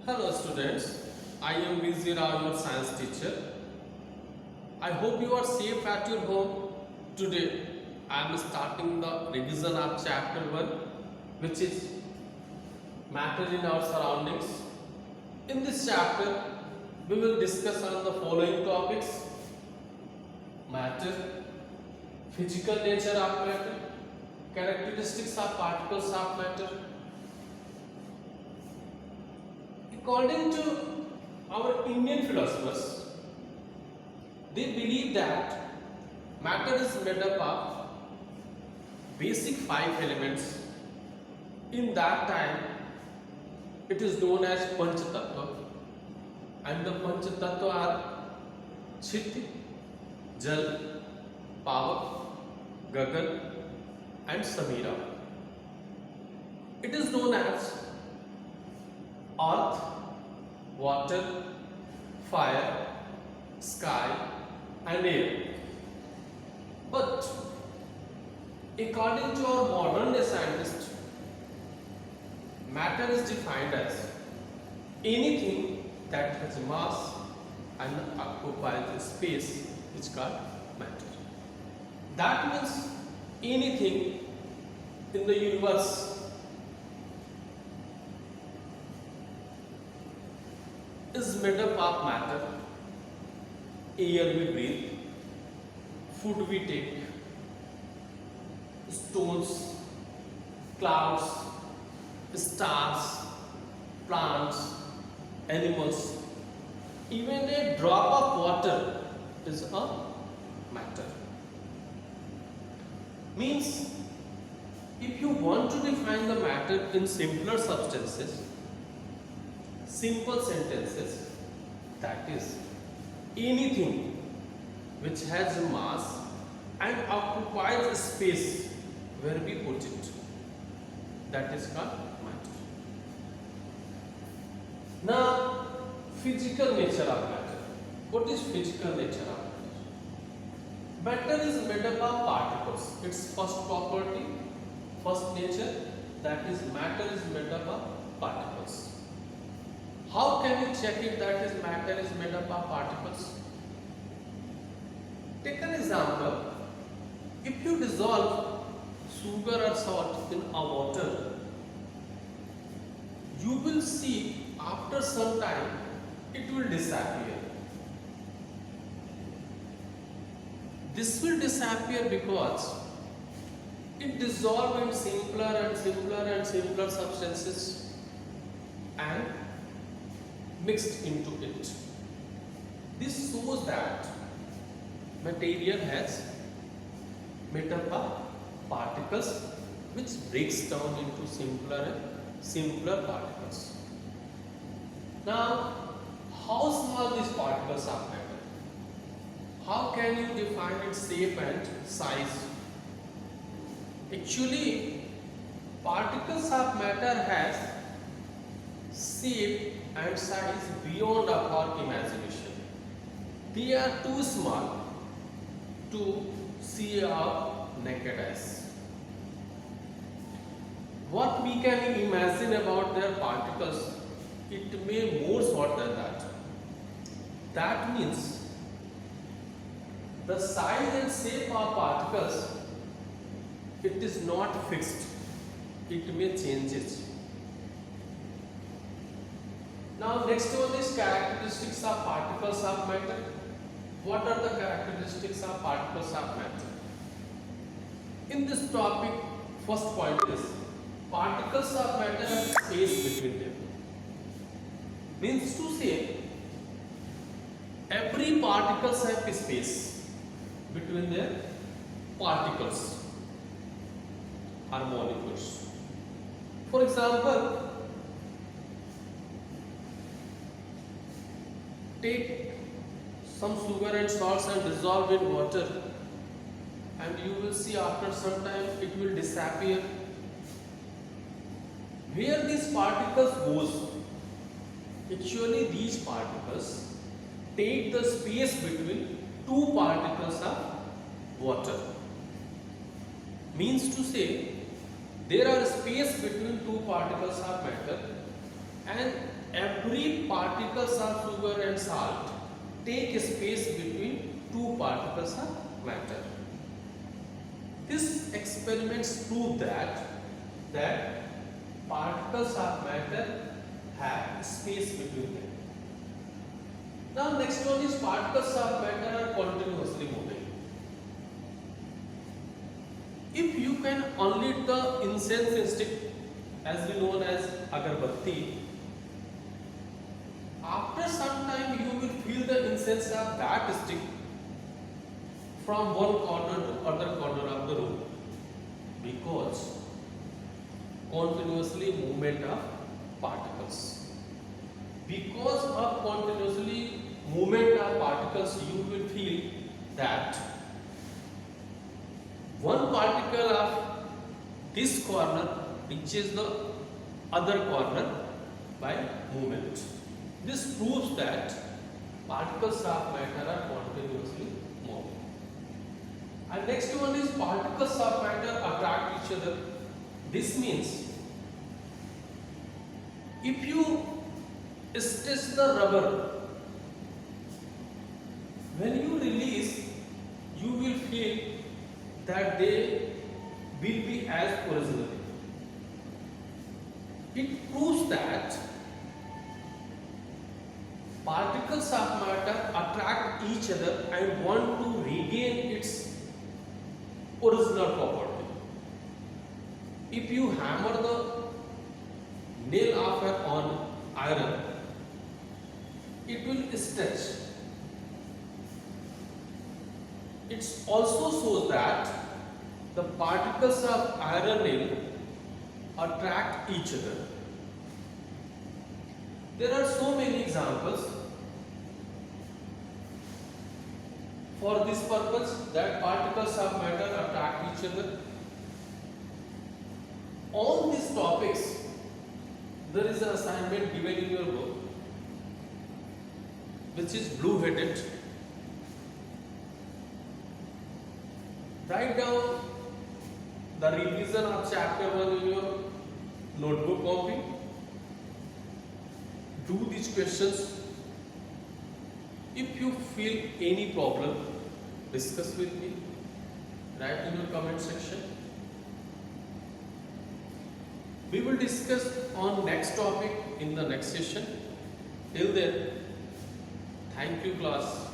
Hello students, I am Vizir, your science teacher. I hope you are safe at your home. Today I am starting the revision of chapter 1, which is matter in our surroundings. In this chapter we will discuss on the following topics: matter, physical nature of matter, characteristics of particles of matter. According to our Indian philosophers, they believe that matter is made up of basic 5 elements. In that time, it is known as Panch Tattva, and the Panch Tattva are Chit, Jal, Pavak, Gagan, and Samira. It is known as earth, water, fire, sky, and air. But according to our modern day scientists, matter is defined as anything that has mass and occupies space, which is called matter. That means anything in the universe is made up of matter. Air we breathe, food we take, stones, clouds, stars, plants, animals, even a drop of water is a matter. Means, if you want to define the matter in simpler substances, simple sentences, that is anything which has a mass and occupies a space where we put it, that is called matter. Now, physical nature of matter. What is physical nature of matter? Matter is made up of particles. Its first property, first nature, that is matter is made up of particles. How can you check if that is matter is made up of particles? Take an example. If you dissolve sugar or salt in a water, you will see after some time it will disappear. This will disappear because it dissolves in simpler and simpler and simpler substances and mixed into it. This shows that material has made up of particles which breaks down into simpler and simpler particles. Now, how small these particles are matter? How can you define its shape and size? Actually, particles of matter has shape and size beyond our imagination. They are too small to see our naked eyes. What we can imagine about their particles, it may more short than that. That means the size and shape of particles, it is not fixed. It may change it. Now next one is characteristics of particles of matter. What are the characteristics of particles of matter? In this topic, first point is particles of matter have space between them. Means to say, every particles have space between their particles or molecules. For example, take some sugar and salts and dissolve in water, and you will see after some time it will disappear. Where these particles goes? Actually, these particles take the space between two particles of water. Means to say, there are space between two particles of matter, and every particles of sugar and salt take space between two particles of matter. This experiments prove that particles of matter have space between them. Now next one is particles of matter are continuously moving. If you can unlit the incense stick, as we known as agarbatti, after some time you will feel the incense of that stick from one corner to other corner of the room, because continuously movement of particles. Because of continuously movement of particles, you will feel that one particle of this corner reaches the other corner by movement. This proves that particles of matter are continuously moving. And next one is particles of matter attract each other. This means if you stretch the rubber, when you release, you will feel that they will be as originally. It proves that particles of matter attract each other and want to regain its original property. If you hammer the nail on iron, it will stretch. It also shows that the particles of iron nail attract each other. There are so many examples for this purpose, that particles of matter attract each other. On these topics, there is an assignment given in your book, which is blue-headed. Write down the revision of chapter 1 in your notebook copy. Do these questions. If you feel any problem, discuss with me. Write in your comment section. We will discuss on next topic in the next session. Till then, thank you class.